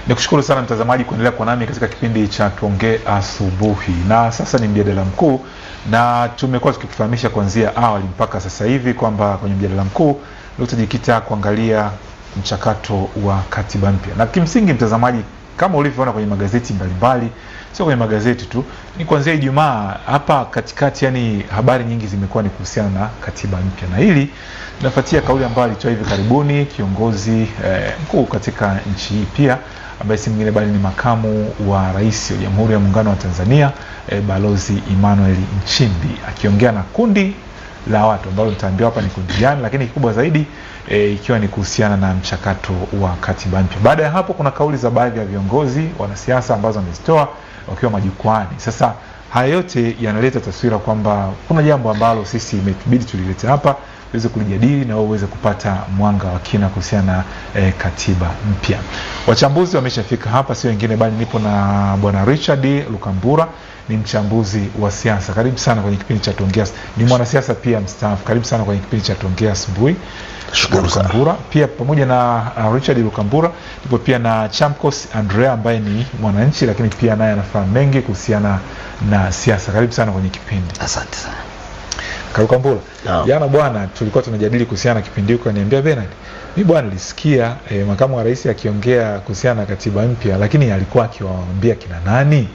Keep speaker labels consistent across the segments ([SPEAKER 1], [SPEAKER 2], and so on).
[SPEAKER 1] Nikushukuru sana mtazamaji kuendelea kwa nami katika kipindi cha Tuongee Asubuhi. Na sasa ni mjadala mkuu, na tumekuwa tukikufahamisha kuanzia awali mpaka sasa hivi kwamba kwenye mjadala mkuu leo tutajikita kuangalia mchakato wa katiba mpya. Na kimsingi mtazamaji, kama ulivyoona kwenye magazeti mbalimbali, sio kwenye magazeti tu, ni kuanzia Ijumaa hapa katikati, yani habari nyingi zimekuwa ni kuhusiana na katiba mpya. Na hili linafuatia kauli ambayo alitoa hivi karibuni kiongozi mkuu katika nchi hii pia, ambaye si mwingine bali ni makamu wa rais wa Jamhuri ya Muungano wa Tanzania, Balozi Emmanuel Nchimbi, akiongea na kundi la watu ambao nitaambia hapa ni kundi gani, lakini kikubwa zaidi ikiwa ni kuhusiana na mchakato wa katiba mpya. Baada ya hapo kuna kauli za baadhi ya viongozi wanasiasa ambazo wamezitoa wakiwa majukwani. Sasa haya yote yanaleta taswira kwamba kuna jambo ambalo sisi imetubidi tulilete hapa tuweze kulijadili na uweze kupata mwanga wa kina kuhusiana na katiba mpya. Wachambuzi wameshafika hapa, sio wengine bali nipo na bwana Richard Lukambura, ni mchambuzi wa siasa. Karibu sana kwenye kipindi cha Tuongea. Ni mwanasiasa pia mstaafu. Karibu sana kwenye kipindi cha Tuongea Asubuhi.
[SPEAKER 2] Shukrani sana.
[SPEAKER 1] Pia pamoja na Richard Lukambura ndipo pia na Chamkos Andrea ambaye ni mwananchi lakini pia naye anafahamu mengi kuhusiana na siasa. Karibu sana kwenye kipindi.
[SPEAKER 2] Asante sana.
[SPEAKER 1] Lukambura, jana bwana tulikuwa tunajadili kuhusiana na kipindi huko, niambia Bernard, mimi bwana nilisikia makamu wa rais akiongea kuhusiana na katiba mpya, lakini alikuwa akiwaambia kina nani?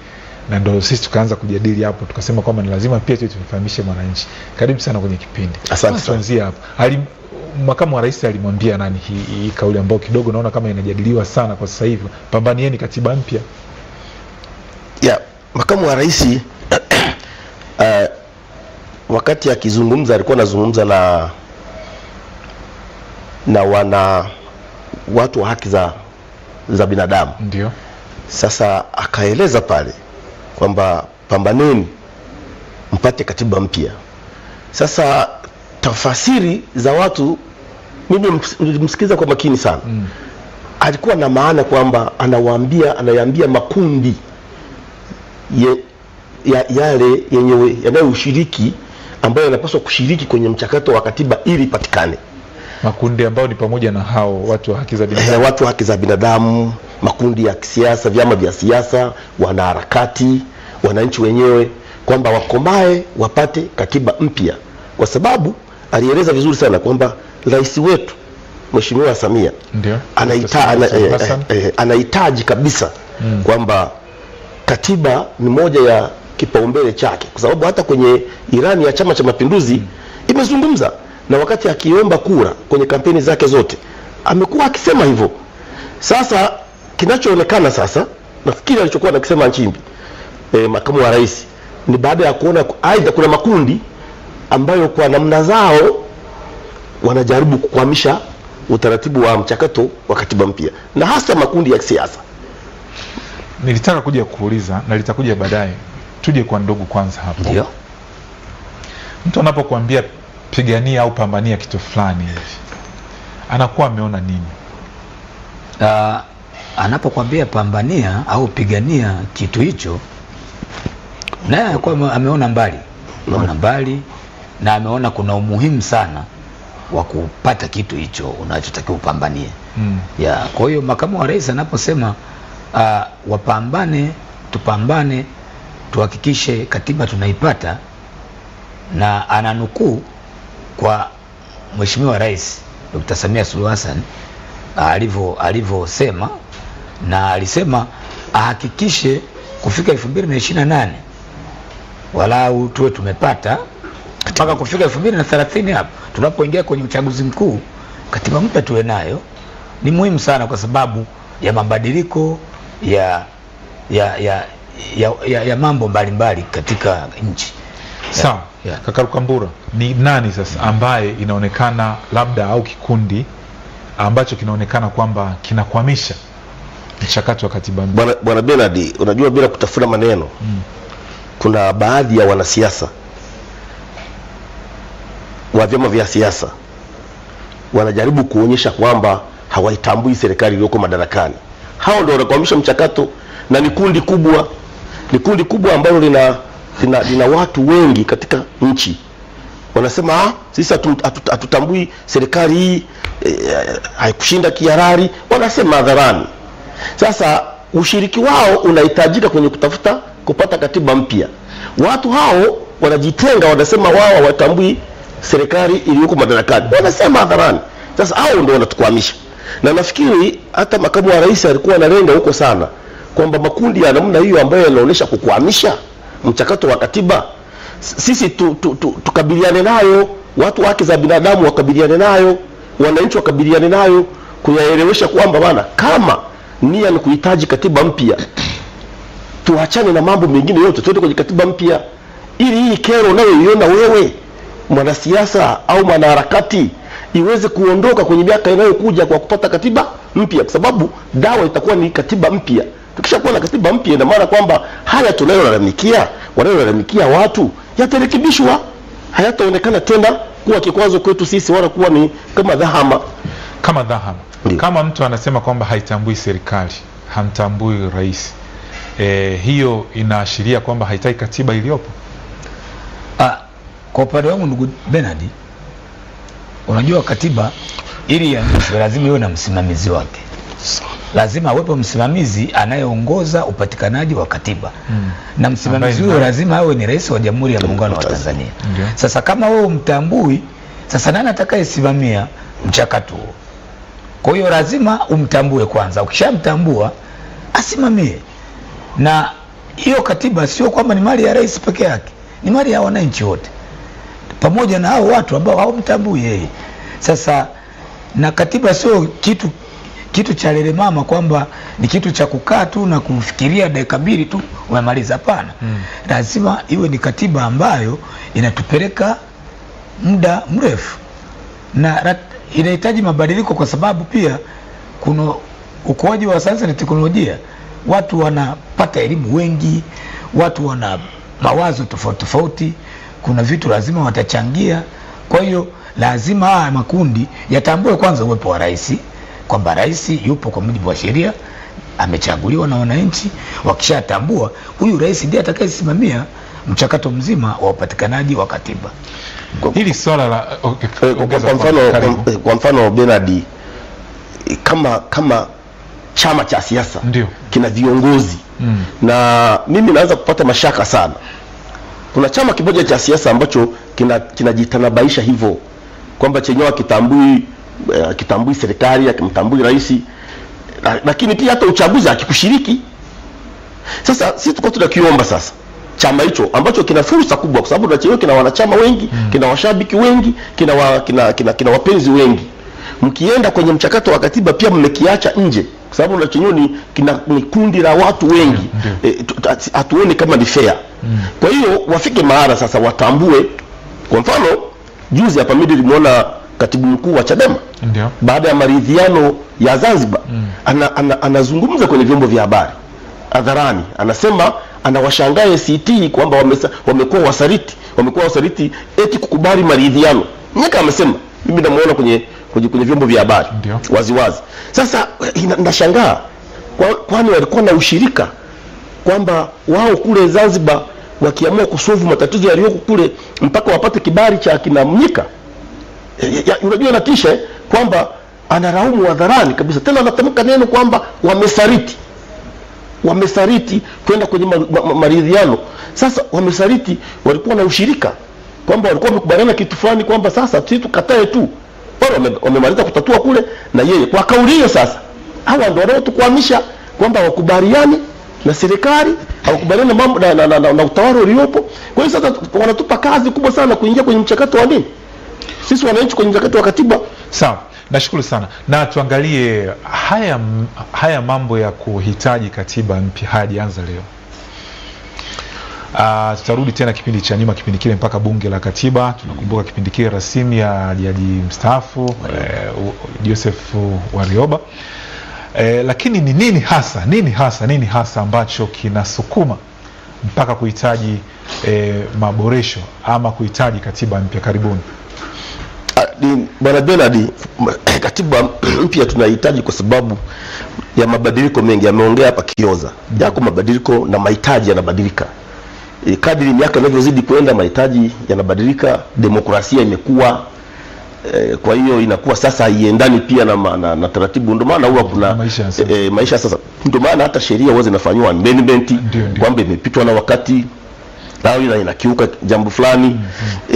[SPEAKER 1] Na ndio sisi tukaanza kujadili hapo, tukasema kwamba ni lazima pia tumfahamishe mwananchi. Karibu sana kwenye kipindi.
[SPEAKER 2] Asante sana.
[SPEAKER 1] Tuanzie hapo. Makamu wa rais alimwambia nani hii kauli ambayo kidogo naona kama inajadiliwa sana kwa sasa hivi, pambanieni katiba mpya?
[SPEAKER 2] Makamu wa rais wakati akizungumza alikuwa anazungumza na watu wa haki za binadamu.
[SPEAKER 1] Ndio.
[SPEAKER 2] Sasa akaeleza pale kwamba pambaneni mpate katiba mpya. Sasa tafasiri za watu mimi nilimsikiza kwa makini sana. Alikuwa na maana kwamba anayaambia makundi yale yenyewe yanayoshiriki, ambayo yanapaswa kushiriki kwenye mchakato wa katiba ili patikane.
[SPEAKER 1] Makundi ambao ni pamoja na hao watu wa haki za binadamu.
[SPEAKER 2] Watu wa haki za binadamu, makundi ya kisiasa, vyama vya siasa, wanaharakati, wananchi wenyewe, kwamba wakomae wapate katiba mpya. Kwa sababu alieleza vizuri sana kwamba rais wetu Mheshimiwa Samia anahitaji kabisa kwamba katiba ni moja ya kipaumbele chake, kwa sababu hata kwenye Irani ya Chama cha Mapinduzi imezungumza, na wakati akiomba kura kwenye kampeni zake zote amekuwa akisema hivyo. Sasa kinachoonekana sasa, nafikiri alichokuwa anakisema Nchimbi makamu wa rais, ni baada ya kuona aidha kuna makundi ambayo kwa namna zao wanajaribu kukwamisha utaratibu wa mchakato wa katiba mpya, na hasa makundi ya kisiasa.
[SPEAKER 1] Nilitaka kuja kuuliza na litakuja baadaye. Tuje kwa ndugu kwanza hapo.
[SPEAKER 2] Ndio.
[SPEAKER 1] Mtu anapokuambia pigania au pambania kitu fulani hivi, anakuwa ameona nini?
[SPEAKER 3] Anapokuambia pambania au pigania kitu hicho, naye anakuwa ameona mbali. Ameona mbali na ameona kuna umuhimu sana wa kupata kitu hicho unachotakiwa upambanie. Kwa hiyo makamu wa rais anaposema tupambane tuhakikishe katiba tunaipata, na ananukuu kwa Mheshimiwa Rais Dr. Samia Suluhu Hassan alivyosema, na alisema ahakikishe kufika 2028 walau tuwe tumepata mpaka kufika 2030 hapo tunapoingia kwenye uchaguzi mkuu, katiba mpya tuwe nayo. Ni muhimu sana kwa sababu ya mabadiliko ya mambo mbalimbali katika nchi.
[SPEAKER 1] Sawa. Kaka Lukambura, ni nani sasa ambaye inaonekana labda au kikundi ambacho kinaonekana kwamba kinakwamisha mchakato wa katiba mpya?
[SPEAKER 2] Bwana Bernard, unajua bila kutafuna maneno, kuna baadhi ya wanasiasa wa vyama vya siasa wanajaribu kuonyesha kwamba hawaitambui serikali iliyoko madarakani. Hao ndio wanakwamisha mchakato, na ni kundi kubwa ambalo lina watu wengi katika nchi. Wanasema sisi hatutambui serikali hii, haikushinda kiharari, wanasema hadharani. Sasa ushiriki wao unahitajika kwenye kupata katiba mpya. Watu hao wanajitenga, wanasema wao hawatambui serikali iliyoko madarakani, wanasema hadharani. Sasa hao ndio wanatukwamisha, na nafikiri hata makamu wa rais alikuwa analenga huko sana, kwamba makundi ya namna hiyo ambayo yanaonyesha kukwamisha mchakato wa katiba, sisi tukabiliane nayo, watu haki za binadamu wakabiliane nayo, wananchi wakabiliane nayo, kuyaelewesha kwamba bana, kama nia ni kuhitaji katiba mpya, tuachane na mambo mengine yote, tuende kwenye katiba mpya, ili hii kero unayoiona wewe mwanasiasa au mwanaharakati iweze kuondoka kwenye miaka inayokuja kwa kupata katiba mpya, kwa sababu dawa itakuwa ni katiba mpya. Tukishakuwa na katiba mpya, ina maana kwamba haya wanayolalamikia watu yatarekebishwa, hayataonekana tena kuwa kikwazo kwetu sisi, wala kuwa ni kama dhahama.
[SPEAKER 1] Kama mtu anasema kwamba haitambui serikali, hamtambui rais, hiyo inaashiria kwamba haitaki katiba iliyopo?
[SPEAKER 3] Kwa upande wangu, ndugu Bernard, unajua katiba ili ianzishwe lazima iwe na msimamizi wake. Lazima awepo msimamizi anayeongoza upatikanaji wa katiba. Na msimamizi huyo lazima awe ni rais wa Jamhuri ya Muungano wa Tanzania. Sasa kama wewe umtambui, sasa nani atakayesimamia mchakato huo? Kwa hiyo lazima umtambue kwanza, ukishamtambua asimamie. Na hiyo katiba sio kwamba ni mali ya rais peke yake, ni mali ya wananchi wote, pamoja na hao watu ambao hawamtambui yeye. Sasa na katiba sio kitu cha lele mama, kwamba ni kitu cha kukaa tu na kufikiria dakika mbili tu umemaliza. Hapana. Lazima iwe ni katiba ambayo inatupeleka muda mrefu, na inahitaji mabadiliko, kwa sababu pia kuna ukuaji wa sayansi na teknolojia. Watu wanapata elimu wengi, watu wana mawazo tofauti, kuna vitu lazima watachangia. Kwa hiyo lazima haya makundi yatambue kwanza uwepo wa rais, kwamba rais yupo kwa mujibu wa sheria, amechaguliwa na wananchi. Wakishatambua huyu rais ndiye atakayesimamia mchakato mzima wa upatikanaji wa katiba.
[SPEAKER 1] Hili swala la
[SPEAKER 2] kwa mfano Bernard, kama chama cha siasa kina viongozi, na mimi naweza kupata mashaka sana. Kuna chama kimoja cha siasa ambacho kinajitanabaisha hivyo kwamba chenyewe kitambui serikali, akimtambui rais, lakini pia hata uchaguzi akikushiriki. Sasa sisi tuko tunakiomba sasa chama hicho ambacho kina fursa kubwa, kwa sababu chenyewe kina wanachama wengi, kina washabiki wengi, kina wapenzi wengi. Mkienda kwenye mchakato wa katiba pia mmekiacha nje, kwa sababu chenyewe ni kundi la watu wengi, hatuoni kama ni fair. Kwa hiyo wafike mahali sasa watambue. Kwa mfano juzi hapa mimi nilimuona katibu mkuu wa Chadema, baada ya maridhiano ya Zanzibar, anazungumza kwenye vyombo vya habari hadharani, anasema anawashangaa ACT kwamba wamekuwa wasaliti eti kukubali maridhiano. Nyaka amesema, mimi namuona kwenye vyombo vya habari waziwazi. Sasa nashangaa, kwani walikuwa na ushirika kwamba wao kule Zanzibar wakiamua kusolve matatizo yaliyoko kule mpaka wapate kibali cha kina Mnyika? Unajua natisha kwamba anaraumu hadharani kabisa, tena anatamka neno kwamba wamesaliti kwenda kwenye maridhiano. Sasa wamesaliti, walikuwa na ushirika kwamba walikuwa wamekubaliana kitu fulani, kwamba sasa sisi tukatae tu. Wamemaliza kutatua kule na yeye kwa kauli hiyo. Sasa hawa ndio wanaotukwamisha kwamba wakubaliani na serikali, hawakubaliani na mambo na utawala uliopo. Kwa hiyo sasa wanatupa kazi kubwa sana kuingia kwenye mchakato wa nini, sisi wananchi, kwenye mchakato wa katiba.
[SPEAKER 1] Sawa, nashukuru sana. Na tuangalie haya mambo ya kuhitaji katiba mpya hayajaanza leo. Tutarudi tena kipindi cha nyuma, kipindi kile mpaka bunge la katiba. Tunakumbuka kipindi kile rasimu ya jaji mstaafu Joseph Warioba. Lakini ni nini hasa ambacho kinasukuma mpaka kuhitaji maboresho ama kuhitaji katiba mpya? Karibuni.
[SPEAKER 2] Bwana Bernard, katiba mpya tunahitaji kwa sababu ya mabadiliko mengi. Ameongea hapa Kioza, yako mabadiliko na mahitaji yanabadilika. Kadri miaka inavyozidi kwenda mahitaji yanabadilika, demokrasia imekuwa, Kwa hiyo inakuwa sasa haiendani pia na taratibu, ndio maana huwa kuna maisha sasa. Ndio maana hata sheria huwa zinafanywa amendment kwamba imepitwa na wakati au inakiuka jambo fulani.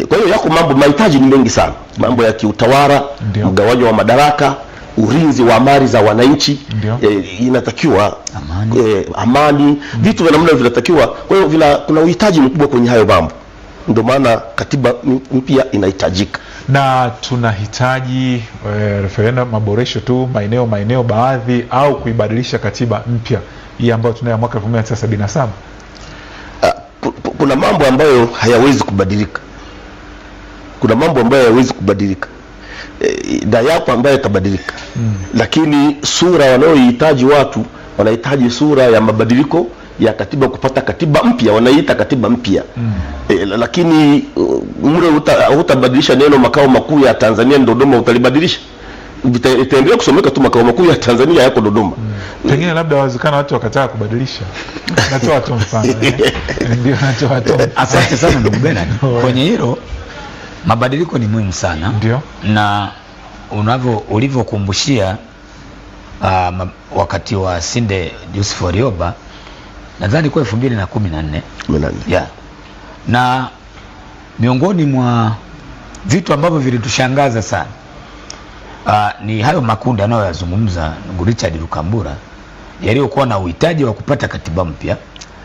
[SPEAKER 2] Kwa hiyo yako mambo, mahitaji ni mengi sana, mambo ya kiutawala, mgawanyo wa madaraka, ulinzi wa mali za wananchi, inatakiwa amani, vitu vya namna vinatakiwa. Kwa hiyo kuna uhitaji mkubwa kwenye hayo mambo, ndio maana katiba mpya inahitajika.
[SPEAKER 1] Na tunahitaji referendum, maboresho tu maeneo baadhi, au kuibadilisha katiba mpya hii ambayo tunayo mwaka 1977.
[SPEAKER 2] Kuna mambo ambayo hayawezi kubadilika, na yapo ambayo yatabadilika. Lakini sura wanayohitaji watu, wanahitaji sura ya mabadiliko ya katiba, kupata katiba mpya, wanaiita katiba mpya. Lakini mure utabadilisha neno makao makuu ya Tanzania ni Dodoma, utalibadilisha? Itaendelea kusomeka tu makao makuu ya Tanzania yako Dodoma.
[SPEAKER 1] Pengine labda wazekana watu wakataa kubadilisha. Natoa tu mfano. Ndio natoa tu.
[SPEAKER 3] Asante sana ndugu Bernard. Kwenye hilo mabadiliko ni muhimu sana.
[SPEAKER 1] Ndio.
[SPEAKER 3] Na ulivyokumbushia wakati wa Sinde Joseph Warioba, nadhani kwa 2014. Yeah. Na miongoni mwa vitu ambavyo vilitushangaza sana ni hayo makundi anayoyazungumza ndugu Richard Rukambura, yaliyokuwa na uhitaji wa kupata katiba mpya.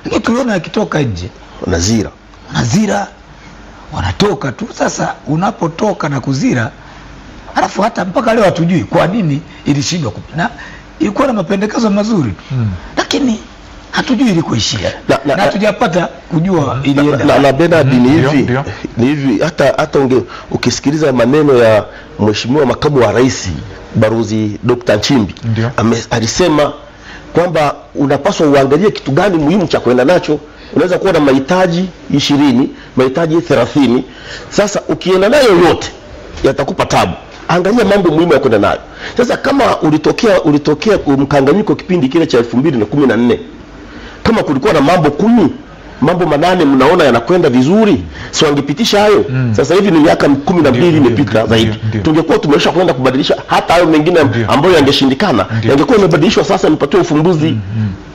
[SPEAKER 3] Lakini tuliona yakitoka nje, wanazira wanatoka tu. Sasa unapotoka na kuzira, alafu hata mpaka leo hatujui kwa nini ilishindwa, na ilikuwa na mapendekezo mazuri lakini hatujui ilikoishia na hatujapata kujua ilienda.
[SPEAKER 2] Na Bernard, ni hivi hata ukisikiliza maneno ya Mheshimiwa Makamu wa Rais Balozi Dr. Nchimbi, alisema kwamba unapaswa uangalie kitu gani muhimu cha kwenda nacho. Unaweza kuwa na mahitaji 20, mahitaji 30. Sasa ukienda nayo yote yatakupa tabu. Angalia mambo muhimu ya kwenda nayo. Sasa kama ulitokea mkanganyiko kipindi kile cha 2014, kama kulikuwa na mambo 10, mambo 8 mnaona yanakwenda vizuri, si wangepitisha hayo? Sasa hivi ni miaka 12 imepita zaidi, tungekuwa tumesha kwenda kubadilisha hata hayo mengine ambayo yangeshindikana, yangekuwa yamebadilishwa sasa, imepatiwa ufumbuzi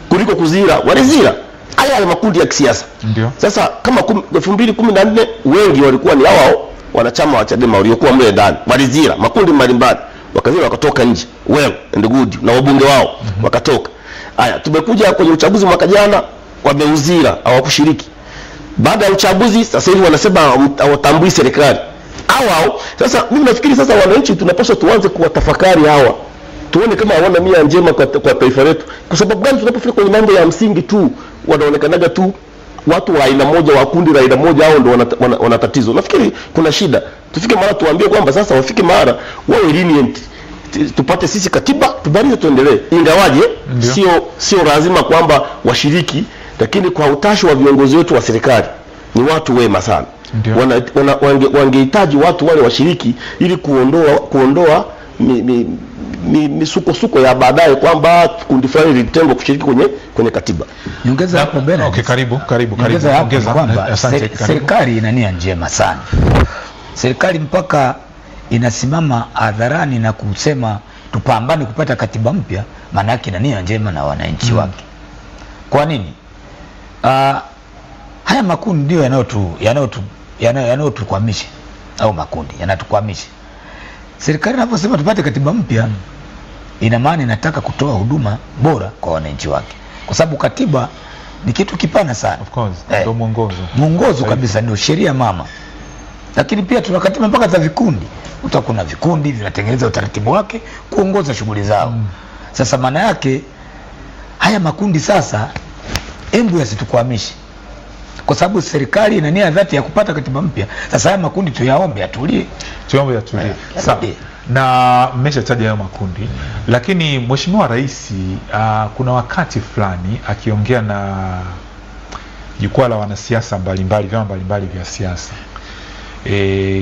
[SPEAKER 2] kuliko kuzira. Walizira haya makundi ya kisiasa. Sasa kama 2014 wengi walikuwa ni hao wanachama wa Chadema waliokuwa mle ndani, walizira makundi mbalimbali, wakazira wakatoka nje, well and good, na wabunge wao wakatoka. Haya, tumekuja kwenye uchaguzi mwaka jana, wameuzira, hawakushiriki. Baada ya uchaguzi sasa hivi wanasema hawatambui serikali. Sasa mimi nafikiri sasa wananchi tunapaswa tuanze kuwatafakari hawa, tuone kama hawana nia njema kwa taifa letu. Kwa sababu gani tunapofika kwenye mambo ya msingi tu wanaonekanaga tu watu wa aina moja, wa kundi la aina moja, hao ndio wana tatizo. Nafikiri kuna shida. Tufike mara tuambie kwamba sasa wafike mara wawe lenient, tupate sisi katiba, tubadilishe, tuendelee. Ingawaje sio lazima kwamba washiriki, lakini kwa utashi wa viongozi wetu wa serikali, ni watu wema sana. Wangehitaji watu wale washiriki ili kuondoa misukosuko ya baadaye kwamba kundi fulani lilitengwa kushiriki kwenye katiba.
[SPEAKER 3] Niongeza hapo Bernard.
[SPEAKER 1] Okay, karibu.
[SPEAKER 3] Ongeza. Serikali ina nia njema sana. Serikali mpaka inasimama hadharani na kusema tupambane kupata katiba mpya, maana yake ina nia njema na wananchi wake. Kwa nini? Haya makundi ndio yanayotukwamisha, au makundi yanatukwamisha. Serikali inaposema tupate katiba mpya, ina maana inataka kutoa huduma bora kwa wananchi wake, kwa sababu katiba ni kitu kipana sana.
[SPEAKER 1] Of course, ndio
[SPEAKER 3] mwongozo kabisa, ndio sheria mama. Lakini pia tuna katiba mpaka za vikundi. Kuna vikundi vinatengeneza utaratibu wake kuongoza shughuli zao. Sasa maana yake haya makundi sasa embu yasitukwamishe, kwa sababu serikali ina nia dhati ya kupata katiba mpya. Sasa haya makundi tuyaombe atulie.
[SPEAKER 1] Sawa. Na mmeshataja hayo makundi, lakini Mheshimiwa Rais kuna wakati fulani akiongea na jukwaa la wanasiasa mbalimbali, vyama mbalimbali vya siasa,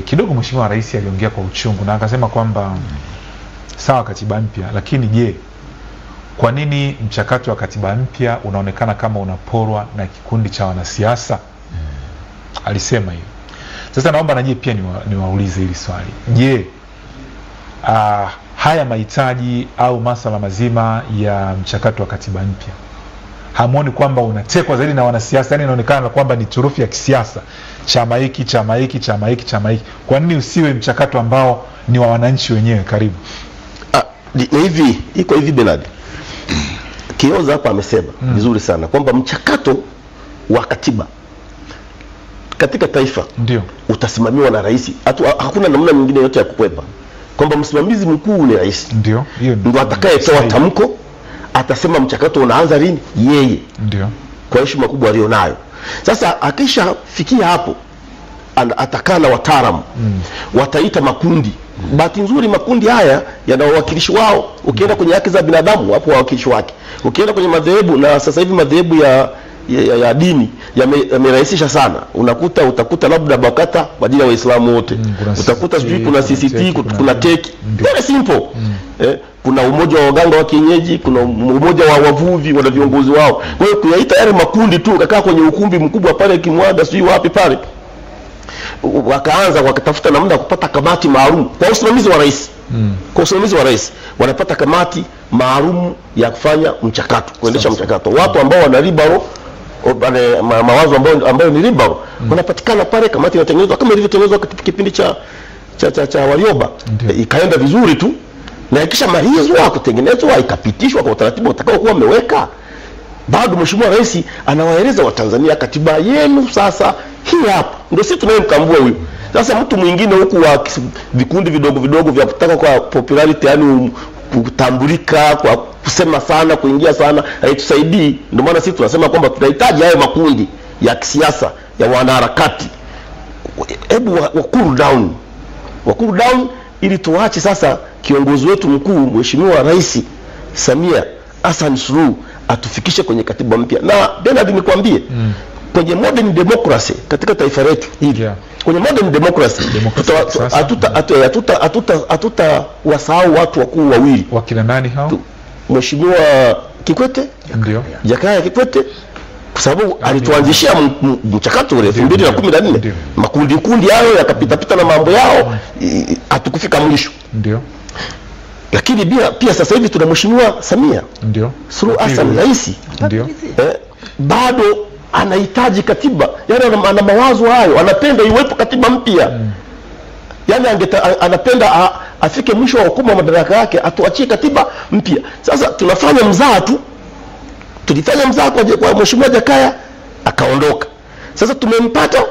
[SPEAKER 1] kidogo Mheshimiwa Rais aliongea kwa uchungu na akasema kwamba sawa katiba mpya, lakini je, kwa nini mchakato wa katiba mpya unaonekana kama unaporwa na kikundi cha wanasiasa? Alisema hiyo. Sasa naomba naje pia niwaulize hili swali. Je, haya mahitaji au masuala mazima ya mchakato wa katiba mpya, hamuoni kwamba unatekwa zaidi na wanasiasa? Yani inaonekana kwamba ni turufu ya kisiasa, chama hiki chama hiki chama hiki chama hiki. Kwa nini usiwe mchakato ambao ni wa wananchi wenyewe? Karibu.
[SPEAKER 2] Na hivi iko hivi, Bernard Kioza hapa amesema vizuri sana kwamba mchakato wa katiba katika taifa
[SPEAKER 1] ndio
[SPEAKER 2] utasimamiwa na rais. Hakuna namna nyingine yote ya kukwepa kwamba msimamizi mkuu ni rais.
[SPEAKER 1] Ndio
[SPEAKER 2] atakayetoa tamko, atasema mchakato unaanza lini, yeye
[SPEAKER 1] ndio
[SPEAKER 2] kwa heshima kubwa alionayo. Sasa akishafikia hapo, atakaa na wataalamu, wataita makundi. Bahati nzuri makundi haya yana wawakilishi wao. Ukienda kwenye haki za binadamu wapo wawakilishi wake. Ukienda kwenye madhehebu, na sasa hivi madhehebu ya dini yamerahisisha sana. Utakuta labda BAKATA kwa ajili ya Waislamu wote, utakuta sijui kuna CCT, kuna TEC, very simple. Kuna umoja wa waganga wa kienyeji, kuna umoja wa wavuvi, wana viongozi wao. Kwa hiyo kuyaita yale makundi tu, kakaa kwenye ukumbi mkubwa pale Kimwaga sijui wapi pale, wakaanza wakatafuta namna kupata kamati maalum kwa usimamizi wa rais. Kwa usimamizi wa rais wanapata kamati maalum ya kufanya mchakato, kuendesha mchakato. Watu ambao wana libero, mawazo ambayo ni libero, wanapatikana pale. Kamati inatengenezwa kama ilivyotengenezwa katika kipindi cha Warioba, ikaenda vizuri tu, na ikisha malizwa kutengenezwa ikapitishwa kwa utaratibu utakao kuwa umeweka, bado mheshimiwa rais anawaeleza Watanzania, katiba yenu sasa hii hapa. Ndio sisi tunayemkambua huyu. Sasa mtu mwingine huku wa vikundi vidogo vidogo vya kutaka kwa popularity, yani kutambulika, kwa kusema sana, kuingia sana, haitusaidii. Ndio maana sisi tunasema kwamba tunahitaji hayo makundi ya kisiasa ya wanaharakati, hebu wa cool down ili tuache sasa kiongozi wetu mkuu Mheshimiwa Rais Samia Hassan Suluhu atufikishe kwenye katiba mpya. Na Bernard nikwambie, kwenye modern democracy katika taifa letu hivi, kwenye modern democracy hatuta wasahau watu wakuu wawili.
[SPEAKER 1] Wakina nani hao?
[SPEAKER 2] Mheshimiwa Kikwete,
[SPEAKER 1] ndio
[SPEAKER 2] Jakaya Kikwete, kwa sababu alituanzishia mchakato ule 2014. Makundi hayo yakapita na mambo yao, hatukufika mwisho.
[SPEAKER 1] Ndio.
[SPEAKER 2] Lakini pia sasa hivi tuna Mheshimiwa Samia Suluhu Hassan rais, bado anahitaji katiba. Yani ana mawazo hayo, anapenda iwepo katiba mpya. Yani anapenda afike mwisho wa hukumu wa madaraka yake, atuachie katiba mpya. Sasa tunafanya mzaa tu. Tulifanya mzaa kwa Mheshimiwa Jakaya akaondoka. Sasa tumempata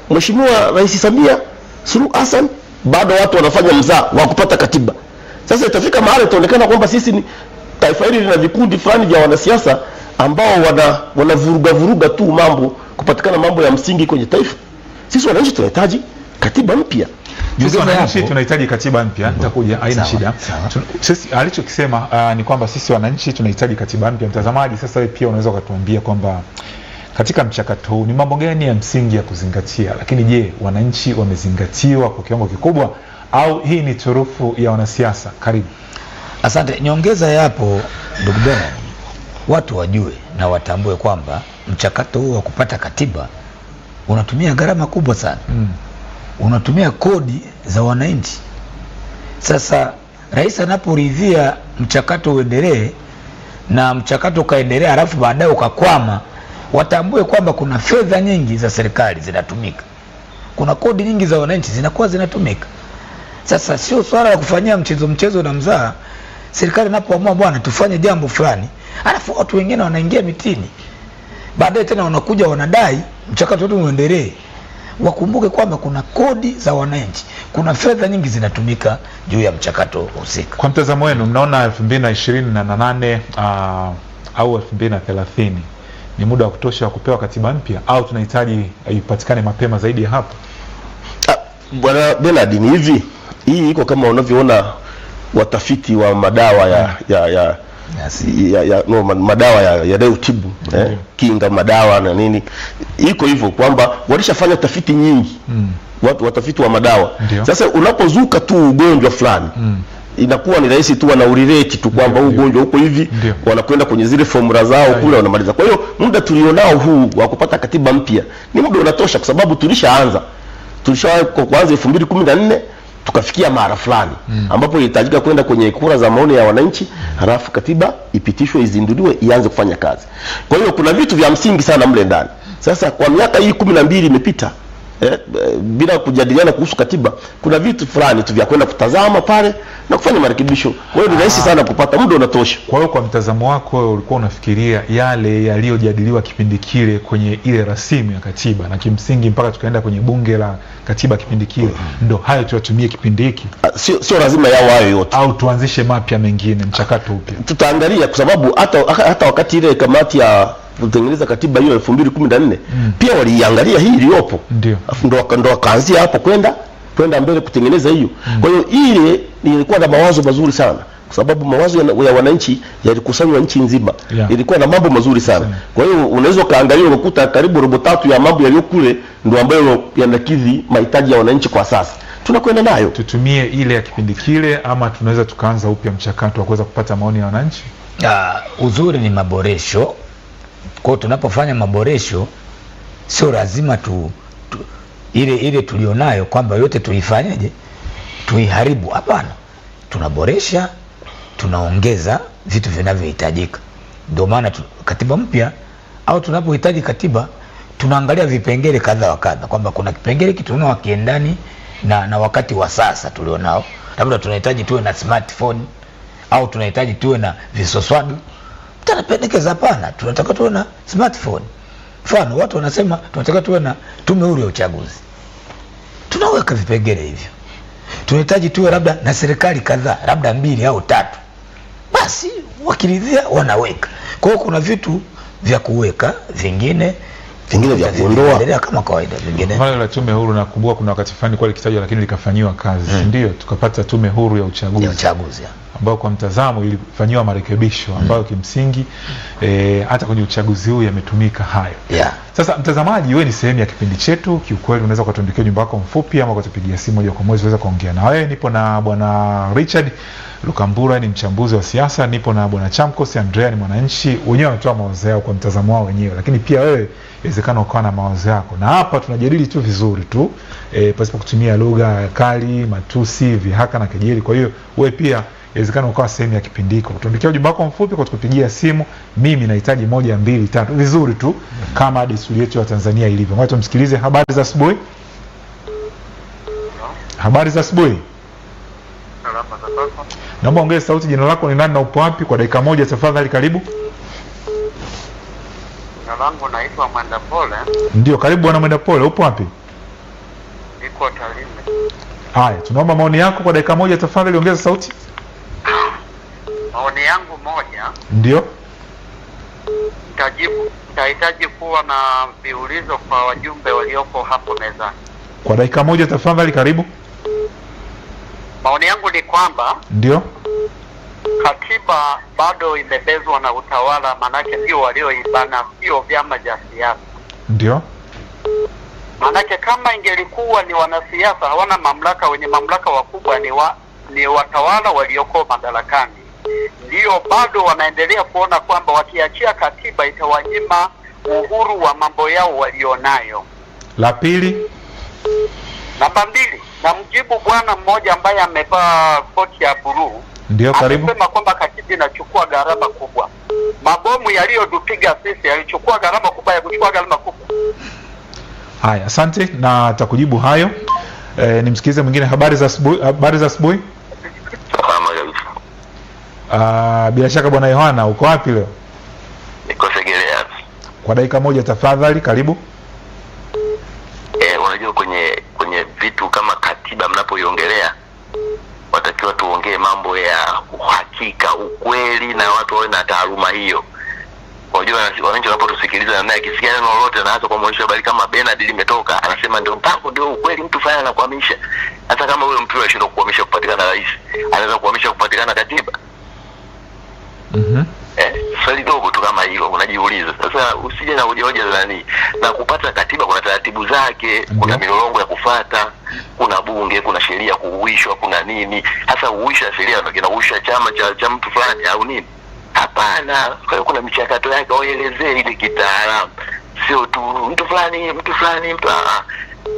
[SPEAKER 2] Mheshimiwa Rais Samia Suluhu Hassan, bado watu wanafanya mzaa wa kupata katiba. Sasa itafika mahali itaonekana kwamba sisi ni taifa hili lina vikundi fulani vya wanasiasa ambao wanavuruga tu mambo, kupatikana mambo ya msingi kwenye taifa. Sisi wananchi tunahitaji katiba mpya.
[SPEAKER 1] Sisi wananchi tunahitaji katiba mpya. Nitakuja, haina shida. Sisi alichokisema ni kwamba sisi wananchi tunahitaji katiba mpya. Mtazamaji, sasa wewe pia unaweza kutuambia kwamba katika mchakato huu ni mambo gani ya msingi ya kuzingatia, lakini je, wananchi wamezingatiwa kwa kiwango kikubwa au hii ni turufu ya wanasiasa? Karibu.
[SPEAKER 3] Asante. Nyongeza yapo ndugu Bernard, watu wajue na watambue kwamba mchakato huu wa kupata katiba unatumia gharama kubwa sana. Unatumia kodi za wananchi. Sasa rais anaporidhia mchakato uendelee na mchakato ukaendelea alafu baadaye ukakwama, watambue kwamba kuna fedha nyingi za serikali zinatumika, kuna kodi nyingi za wananchi zinakuwa zinatumika. Sasa sio swala la kufanyia mchezo na mzaa. Serikali inapoamua bwana tufanye jambo fulani, alafu watu wengine wanaingia mitini, baadaye tena wanakuja wanadai mchakato wetu uendelee, wakumbuke kwamba kuna kodi za wananchi, kuna fedha nyingi zinatumika juu ya mchakato husika. Kwa
[SPEAKER 1] mtazamo wenu, mnaona 2028 au 2030 ni muda wa kutosha wa kupewa katiba mpya au tunahitaji ipatikane mapema zaidi ya hapo?
[SPEAKER 2] Bwana Bernard, ni hivi, hii iko kama unavyoona watafiti wa madawa madawa yanayotibu kinga, madawa na nini, iko hivyo kwamba walishafanya tafiti nyingi watafiti wa madawa. Sasa unapozuka tu ugonjwa fulani, inakuwa ni rahisi tu wanaurelate tu kwamba ugonjwa uko hivi, wanakwenda kwenye zile formula zao kule wanamaliza. Kwa hiyo muda tulionao huu wa kupata katiba mpya ni muda unatosha, kwa sababu tulishaanza kuanza 2014 tukafikia mara fulani ambapo ilihitajika kwenda kwenye kura za maoni ya wananchi, halafu katiba ipitishwe, izinduliwe, ianze kufanya kazi. Kwa hiyo kuna vitu vya msingi sana mle ndani. Sasa kwa miaka hii 12 imepita bila kujadiliana kuhusu katiba, kuna vitu fulani tu vya kwenda kutazama pale na kufanya marekebisho. Kwa hiyo ni rahisi sana kupata, muda unatosha.
[SPEAKER 1] Kwa hiyo kwa mtazamo wako wewe ulikuwa unafikiria yale yaliyojadiliwa kipindi kile kwenye ile rasimu ya katiba, na kimsingi mpaka tukaenda kwenye bunge la katiba kipindi kile, ndo hayo tuyatumie kipindi hiki?
[SPEAKER 2] Sio lazima yao hayo yote,
[SPEAKER 1] au tuanzishe mapya mengine, mchakato upya?
[SPEAKER 2] Tutaangalia, kwa sababu hata wakati ile kamati ya kutengeneza katiba hiyo 2014 pia waliangalia hii iliyopo,
[SPEAKER 1] ndio
[SPEAKER 2] ndo kaanzia hapo kwenda mbele kutengeneza hiyo. Kwa hiyo ile ilikuwa na mawazo mazuri sana, kwa sababu mawazo ya wananchi yalikusanywa nchi nzima. Ilikuwa na mambo mazuri sana. Kwa hiyo unaweza kaangalia ukuta karibu robo tatu ya mambo yaliyokule ndio ambayo yanakidhi mahitaji ya wananchi kwa sasa. Tunakwenda nayo.
[SPEAKER 1] Tutumie ile ya kipindi kile ama tunaweza tukaanza upya mchakato wa kuweza kupata maoni ya wananchi?
[SPEAKER 3] Uzuri ni maboresho. Kwa tunapofanya maboresho sio lazima ile tulionayo kwamba yote tuifanyeje, tuiharibu. Hapana, tunaboresha, tunaongeza vitu vinavyohitajika. Ndio maana katiba mpya au tunapohitaji katiba tunaangalia vipengele kadha wa kadha, kwamba kuna kipengele kitunao kiendani na wakati wa sasa tulionao. Labda tunahitaji tuwe na smartphone au tunahitaji tuwe na visoswadu, tunapendekeza hapana, tunataka tuwe na smartphone. Mfano watu wanasema tunataka tuwe na tume huru ya uchaguzi, tunaweka vipengele hivyo. Tunahitaji tuwe labda na serikali kadhaa, labda 2 au 3, basi wakiridhia wanaweka. Kwa hiyo kuna vitu vya kuweka, vingine
[SPEAKER 2] vya kuondoa
[SPEAKER 3] kama kawaida. Vingine
[SPEAKER 1] wale la tume huru, nakumbuka kuna wakati fulani kwa likitajwa lakini likafanywa kazi, ndio tukapata tume huru ya uchaguzi ambayo kwa mtazamo ilifanywa marekebisho ambayo kimsingi hata kwenye uchaguzi huu yametumika hayo. Sasa mtazamaji, wewe ni sehemu ya kipindi chetu. Kiukweli unaweza kutuandikia ujumbe wako mfupi ama kutupigia simu moja kwa moja, unaweza kuongea na wewe. Nipo na bwana Richard Lukambura, ni mchambuzi wa siasa. Nipo na bwana Chamkos Andrea, ni mwananchi. Wenyewe wanatoa mawazo yao kwa mtazamo wao wenyewe, lakini pia wewe inawezekana ukawa na mawazo yako, na hapa tunajadili tu vizuri tu pasipo kutumia lugha kali, matusi, vihaka na kejeli. Kwa hiyo wewe pia inawezekana ukawa sehemu ya kipindi hiko. Tuandikia ujumbe wako mfupi kwa kutupigia simu. Mimi nahitaji 1, 2, 3 vizuri tu kama desturi yetu ya Tanzania ilivyo. Ngoja tumsikilize. Habari za asubuhi. Habari za asubuhi. Naomba ongea sauti, jina lako ni nani na upo wapi kwa dakika 1 tafadhali, karibu.
[SPEAKER 4] Jina langu naitwa Mwenda Pole.
[SPEAKER 1] Ndio, karibu bwana Mwenda Pole, upo wapi?
[SPEAKER 4] Niko Tarime.
[SPEAKER 1] Haya, tunaomba maoni yako kwa dakika 1 tafadhali, ongeza sauti.
[SPEAKER 4] Maoni yangu moja.
[SPEAKER 1] Ndio.
[SPEAKER 4] Nitahitaji kuwa na viulizo kwa wajumbe walioko hapo mezani.
[SPEAKER 1] Kwa dakika 1 tafadhali, karibu.
[SPEAKER 4] Maoni yangu ni kwamba
[SPEAKER 1] ndio
[SPEAKER 4] katiba bado imebezwa na utawala, manake ndio walioibana, sio vyama vya siasa.
[SPEAKER 1] Ndio.
[SPEAKER 4] Manake kama ingelikuwa ni wanasiasa hawana mamlaka, wenye mamlaka wakubwa ni watawala walioko madarakani, ndio bado wanaendelea kuona kwamba wakiachia katiba itawanyima uhuru wa mambo yao walionayo.
[SPEAKER 1] La pili.
[SPEAKER 4] Namba 2, na mjibu bwana mmoja ambaye amevaa koti ya buluu.
[SPEAKER 1] Ndio, karibu.
[SPEAKER 4] Anasema kwamba katiba inachukua gharama kubwa. Mabomu yaliyotupiga sisi yalichukua gharama kubwa ya kuchukua gharama kubwa.
[SPEAKER 1] Haya, asante na atakujibu hayo. Nimsikilize mwingine. Habari za asubuhi. Habari za asubuhi. Bila shaka bwana Yohana, uko wapi leo?
[SPEAKER 5] Niko Segerea.
[SPEAKER 1] Kwa dakika 1 tafadhali, karibu.
[SPEAKER 5] Unajua kwenye vitu kama katiba mnapoiongelea watakiwa tuongee mambo ya uhakika, ukweli, na watu wawe na taaluma hiyo. Unajua wananchi wanapotusikiliza na naye akisikia neno lolote na hata kwa mwisho habari kama Bernard limetoka anasema ndio mpango, ndio ukweli, mtu fanya na kuhamisha. Hata kama huyo mtu anashindwa kuhamisha kupatikana rais, anaweza kuhamisha kupatikana katiba. Swali dogo tu kama hilo unajiuliza. Sasa usije na hoja nani na kupata katiba, kuna taratibu zake, kuna milolongo ya kufuata, kuna bunge, kuna sheria kuuishwa, kuna nini. Hasa uisha sheria ndio kinauisha chama cha mtu fulani au nini? Hapana, kwa hiyo kuna michakato yake waelezee ile kitaalamu. Sio tu mtu fulani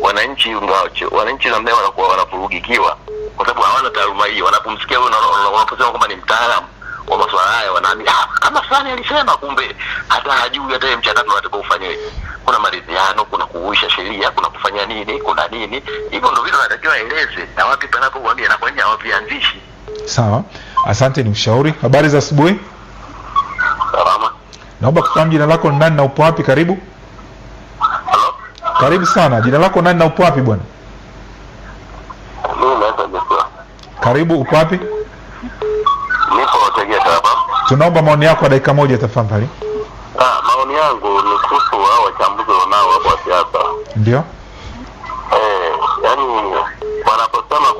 [SPEAKER 5] wananchi namna wanakuwa wanafurugikiwa kwa sababu hawana taaluma hiyo. Wanapomsikia wewe unaposema kwamba ni mtaalamu wa masuala haya, wanaamini kama fulani alisema, kumbe hata hajui hata mchakato unataka ufanywe. Kuna maridhiano, kuna kuhuisha sheria, kuna kufanya nini, kuna nini. Hivyo ndio vitu wanatakiwa eleze, na wapi panapowaambia na kwa nini hawavianzishi.
[SPEAKER 1] Sawa, asante, ni ushauri. Habari za asubuhi.
[SPEAKER 5] Salama.
[SPEAKER 1] Naomba kufahamu jina lako ni nani na upo wapi? Karibu.
[SPEAKER 5] Hello?
[SPEAKER 1] Karibu sana. Jina lako nani na upo wapi bwana?
[SPEAKER 5] Mimi naitwa Joshua.
[SPEAKER 1] Karibu, upo wapi?
[SPEAKER 5] Nipo Tegeta hapa.
[SPEAKER 1] Tunaomba maoni yako kwa dakika moja tafadhali.
[SPEAKER 5] Maoni yangu ni kuhusu hao wachambuzi wanao wa siasa.
[SPEAKER 1] Ndio.
[SPEAKER 5] Yaani wanaposema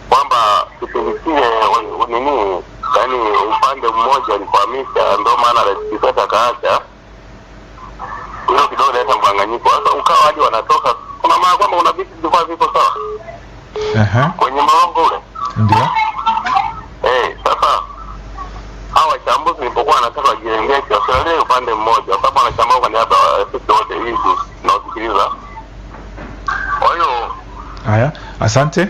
[SPEAKER 5] kwamba kipindi kile nini, yaani upande mmoja alikwamisha ndio maana Rais Kikwete akaacha. Hiyo kidogo inaleta mkanganyiko. Sasa ukawa hadi wanatoka, kuna maana kwamba una vitu vilikuwa viko sawa. Kwenye maongo ule.
[SPEAKER 1] Ndio.
[SPEAKER 5] Sasa hawa wachambuzi nilipokuwa wanataka wajirengeshe wasiangalie upande mmoja, kwa sababu wanachambua kwa niaba ya sisi wote hivi tunaosikiliza. Kwa hiyo
[SPEAKER 1] haya, asante.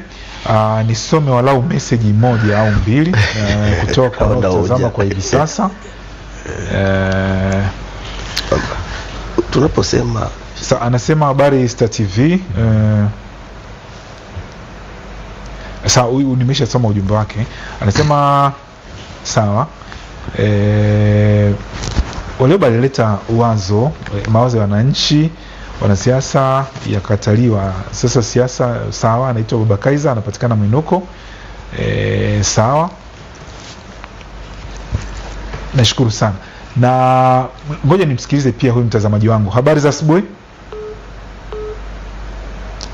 [SPEAKER 1] Nisome walau message moja au mbili kutoka kwa wanaotazama kwa hivi sasa.
[SPEAKER 2] Tunaposema
[SPEAKER 1] sasa, anasema habari Star TV. Sasa huyu nimeshasoma ujumbe wake. Anasema sawa, wale balileta mawazo ya wananchi, wanasiasa yakataliwa. Sasa siasa sawa. Anaitwa Baba Kaiza, anapatikana Mwinuko. Sawa, nashukuru sana. Na ngoja nimsikilize pia huyu mtazamaji wangu. Habari za asubuhi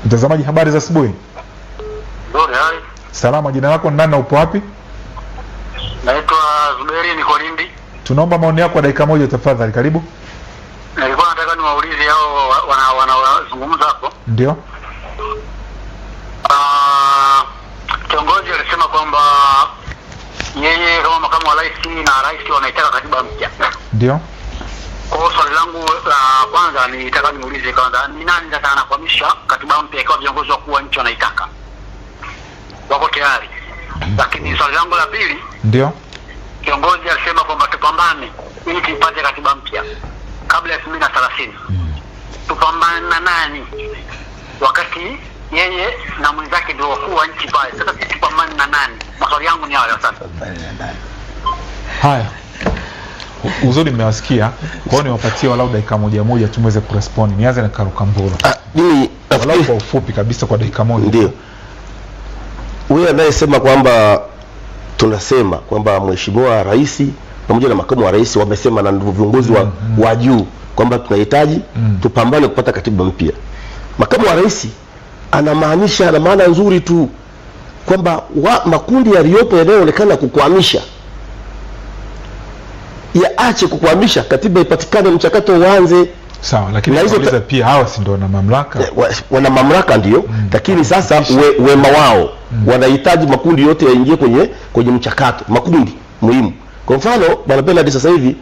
[SPEAKER 1] mtazamaji, habari za asubuhi.
[SPEAKER 5] nzuri. Hai,
[SPEAKER 1] salama. Jina lako ni nani na upo wapi?
[SPEAKER 5] naitwa Zuberi, niko Lindi.
[SPEAKER 1] Tunaomba maoni yako kwa dakika moja tafadhali. Karibu.
[SPEAKER 5] Nilikuwa nataka niwaulize hao wanazungumza hapo.
[SPEAKER 1] Ndio.
[SPEAKER 5] Kiongozi alisema kwamba yeye kama makamu wa rais na rais wanaitaka katiba mpya.
[SPEAKER 1] Ndio.
[SPEAKER 5] Kwa hiyo swali langu la kwanza nitaka niulize kwanza, ni nani sasa anakwamisha katiba mpya ikiwa viongozi wakuu wa nchi wanaitaka? Wako tayari. Lakini swali langu la pili,
[SPEAKER 1] ndio,
[SPEAKER 5] kiongozi alisema kwamba tupambane ili tupate katiba mpya kabla ya 2030. Tupambane na nani wakati yeye na mwenzake ndio wakuu wa nchi pale? Sasa sisi tupambane na nani? Maswali yangu ni hayo sasa.
[SPEAKER 1] Haya, uzuri mmewasikia. Kwa hiyo niwapatie walau dakika moja tumweze kurespond. Nianze na Karuka Mbolo.
[SPEAKER 2] Mimi
[SPEAKER 1] walau kwa ufupi kabisa kwa dakika moja.
[SPEAKER 2] Ndio. Wewe anayesema kwamba tunasema kwamba mheshimiwa rais pamoja na makamu wa rais wamesema na viongozi wa juu kwamba tunahitaji tupambane kupata katiba mpya. Makamu wa rais ana maana nzuri tu kwamba makundi yaliyopo yanayoonekana kukwamisha yaache kukwamisha, katiba ipatikane, mchakato uanze.
[SPEAKER 1] Sawa, lakini nauliza pia hawa si ndio na mamlaka?
[SPEAKER 2] Wana mamlaka ndio, lakini sasa wema wao wanahitaji makundi yote yaingie kwenye mchakato, makundi muhimu. Kwa mfano bwana Bernard, sasa hivi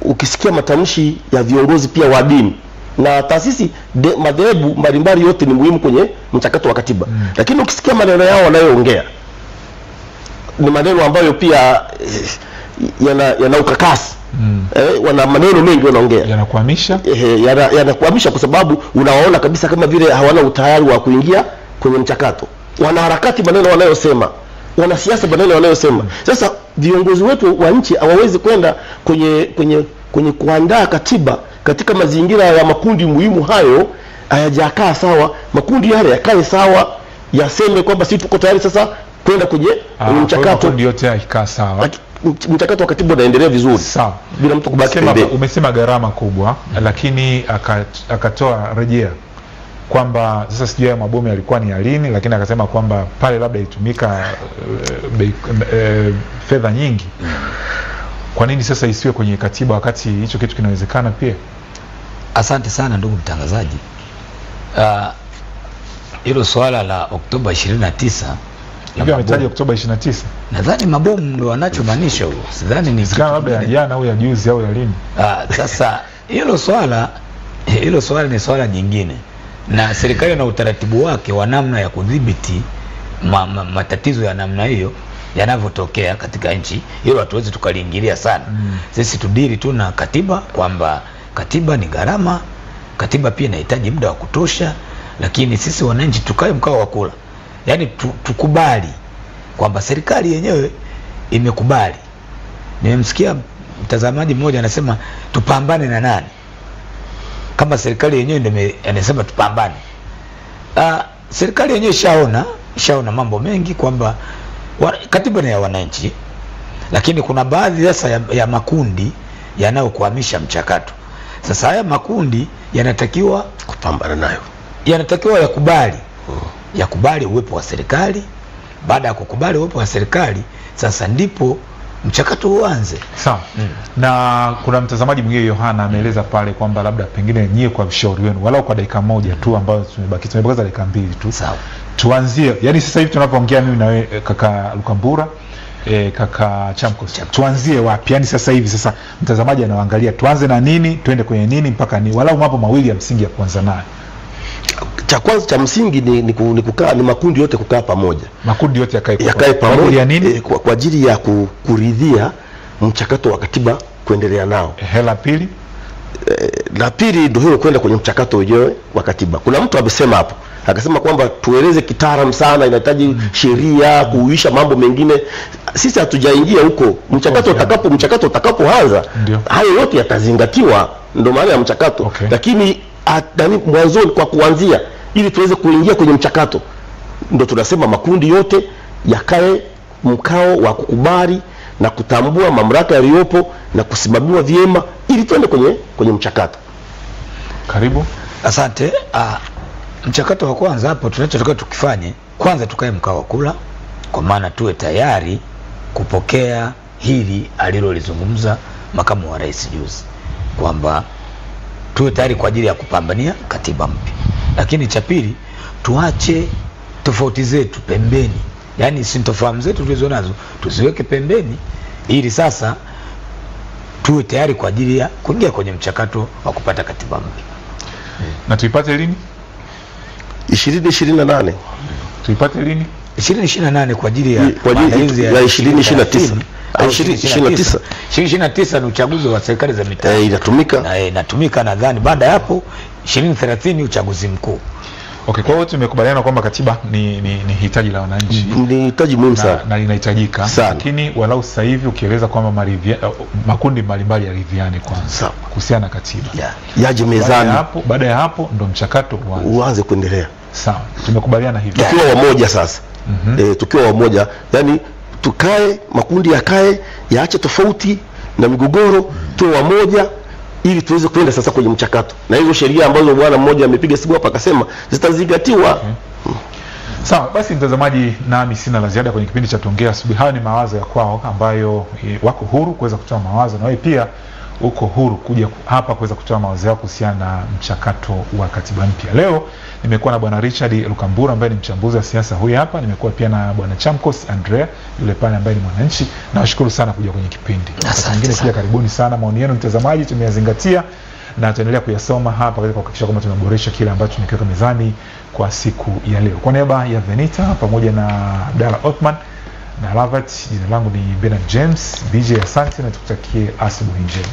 [SPEAKER 2] ukisikia matamshi ya viongozi pia wa dini na taasisi madhehebu mbalimbali, yote ni muhimu kwenye mchakato wa katiba. Lakini ukisikia maneno yao wanayoongea ni maneno ambayo pia yana ukakasi. Wana maneno mengi wanaongea,
[SPEAKER 1] yanakwamisha
[SPEAKER 2] yanakwamisha kwa sababu unawaona kabisa kama vile hawana utayari wa kuingia kwenye mchakato. Wanaharakati maneno wanayosema, wanasiasa maneno wanayosema. Sasa viongozi wetu wa nchi hawawezi kwenda kwenye kuandaa katiba katika mazingira ya makundi muhimu hayo hayajakaa sawa. Makundi yale yakae sawa, yaseme kwamba sisi tuko tayari sasa kwenda kwenye mchakato.
[SPEAKER 1] Makundi yote yakikaa sawa,
[SPEAKER 2] mchakato wa katiba unaendelea vizuri.
[SPEAKER 1] Sawa.
[SPEAKER 2] Bila mtu kubaki pembeni.
[SPEAKER 1] Umesema gharama kubwa, lakini akatoa rejea kwamba sasa sijui mabomu yalikuwa ni ya lini, lakini akasema kwamba pale labda itumika fedha nyingi. Kwa nini sasa isiwe kwenye katiba wakati hicho kitu kinawezekana pia?
[SPEAKER 3] Asante sana ndugu mtangazaji. Hilo swala la Oktoba 29,
[SPEAKER 1] hivi ametaja Oktoba 29.
[SPEAKER 3] Nadhani mabomu ndio wanachomaanisha huo. Sidhani ni
[SPEAKER 1] labda ya jana au ya juzi au ya lini.
[SPEAKER 3] Sasa hilo swala Hilo swala ni swala jingine, na serikali na utaratibu wake wa namna ya kudhibiti matatizo ya namna hiyo yanavyotokea katika nchi. Hilo hatuwezi tukaliingilia sana. Sisi tudiri tu na katiba, kwamba katiba ni gharama, katiba pia inahitaji muda wa kutosha, lakini sisi wananchi tukae mkao wa kula, yaani tukubali kwamba serikali yenyewe imekubali. Nimemsikia mtazamaji mmoja anasema tupambane na nani, kama serikali yenyewe ndio anasema tupambane. Serikali yenyewe ishaona mambo mengi, kwamba katiba ni ya wananchi, lakini kuna baadhi sasa ya makundi yanayokwamisha mchakato. Sasa haya makundi yanatakiwa
[SPEAKER 2] kupambana nayo,
[SPEAKER 1] yanatakiwa yakubali uwepo wa serikali. Baada ya kukubali uwepo wa serikali, sasa ndipo mchakato uanze. Sawa. Na kuna mtazamaji mwingine Yohana ameeleza pale kwamba labda pengine nyie kwa ushauri wenu walau kwa dakika moja tu ambayo tumebakiza dakika 2 tu.
[SPEAKER 3] Sawa.
[SPEAKER 1] Tuanzie, yani sasa hivi tunapoongea mimi na wewe kaka Lukambura, kaka Chamkos, tuanzie wapi? Yani sasa hivi sasa mtazamaji anaangalia tuanze na nini, tuende kwenye nini mpaka ni walau mambo mawili ya msingi ya kuanza nayo.
[SPEAKER 2] Cha kwanza cha msingi ni kukaa, ni makundi yote kukaa pamoja.
[SPEAKER 1] Makundi yote
[SPEAKER 2] yakae pamoja. Nini? Kwa ajili ya kuridhia mchakato wa katiba kuendelea nao.
[SPEAKER 1] La pili?
[SPEAKER 2] La pili ndio hilo, kwenda kwenye mchakato wenyewe wa katiba. Kuna mtu amesema hapo, akasema kwamba tueleze kitaalamu sana, inahitaji sheria, kuuisha mambo mengine. Sisi hatujaingia huko. Mchakato utakapoanza, hayo yote yatazingatiwa, ndio maana ya mchakato. Lakini mwanzoni, kwa kuanzia, ili tuweze kuingia kwenye mchakato, ndio tunasema makundi yote yakae mkao wa kukubali na kutambua mamlaka yaliyopo na kusimamiwa vyema, ili tuende kwenye mchakato.
[SPEAKER 1] Karibu.
[SPEAKER 3] Asante. Mchakato wa kwanza hapo, tunachotakiwa tukifanye, kwanza tukae mkao wa kula, kwa maana tuwe tayari kupokea hili alilolizungumza makamu wa rais juzi, kwamba tuwe tayari kwa ajili ya kupambania katiba mpya. Lakini cha pili, tuache tofauti zetu pembeni, yani sintofahamu zetu tulizo nazo tuziweke pembeni, ili sasa tuwe tayari kwa ajili ya kuingia kwenye mchakato wa kupata katiba mpya.
[SPEAKER 1] Na tuipate lini?
[SPEAKER 2] 2028.
[SPEAKER 1] Tuipate lini?
[SPEAKER 3] 2028 kwa ajili ya
[SPEAKER 2] 2029.
[SPEAKER 3] 2029 ni uchaguzi wa serikali za mitaa. Inatumika nadhani. Baada ya hapo 2030 uchaguzi mkuu.
[SPEAKER 1] Okay, kwa hiyo tumekubaliana kwamba katiba ni hitaji la wananchi.
[SPEAKER 2] Ni hitaji muhimu sana
[SPEAKER 1] na linahitajika. Lakini walau sasa hivi ukieleza kwamba makundi mbalimbali yaridhiane kwanza kuhusiana na katiba.
[SPEAKER 2] Yaje mezani.
[SPEAKER 1] Baada ya hapo ndo mchakato
[SPEAKER 2] uanze kuendelea.
[SPEAKER 1] Sawa. Tumekubaliana hivyo.
[SPEAKER 2] Tukiwa wamoja sasa. Tukiwa wamoja, yani tukae, makundi yakae, yaache tofauti na migogoro, tuwe wamoja, ili tuweze kwenda sasa kwenye mchakato. Na hizo sheria ambazo bwana mmoja amepiga simu hapa akasema zitazingatiwa.
[SPEAKER 1] Sawa, basi mtazamaji, nami sina la ziada kwenye kipindi cha Tuongee Asubuhi. Hayo ni mawazo ya kwao ambayo wako huru kuweza kutoa mawazo, na wewe pia uko huru kuja hapa kuweza kutoa mawazo yako kuhusiana na mchakato wa katiba mpya. Leo nimekuwa na bwana Richard Lukambura ambaye ni mchambuzi wa siasa, huyu hapa. Nimekuwa pia na bwana Chamkos Andrea yule pale ambaye ni mwananchi. Nawashukuru sana kuja kwenye kipindi. Asante pia, karibuni sana. Maoni yenu mtazamaji tumeyazingatia na tutaendelea kuyasoma hapa katika kuhakikisha kwamba tunaboresha kile ambacho tumekiweka mezani kwa siku ya leo. Kwa niaba ya Venita pamoja na Abdalla Othman na Lavat, jina langu ni Bernard James. DJ, asante na tukutakie asubuhi njema.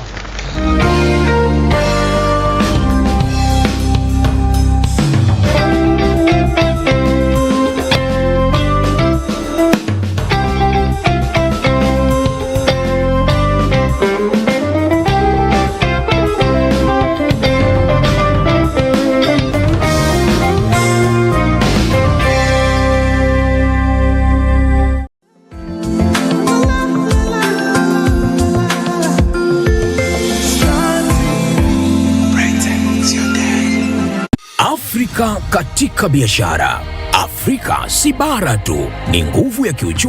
[SPEAKER 6] Afrika katika biashara. Afrika si bara tu, ni nguvu ya kiuchumi.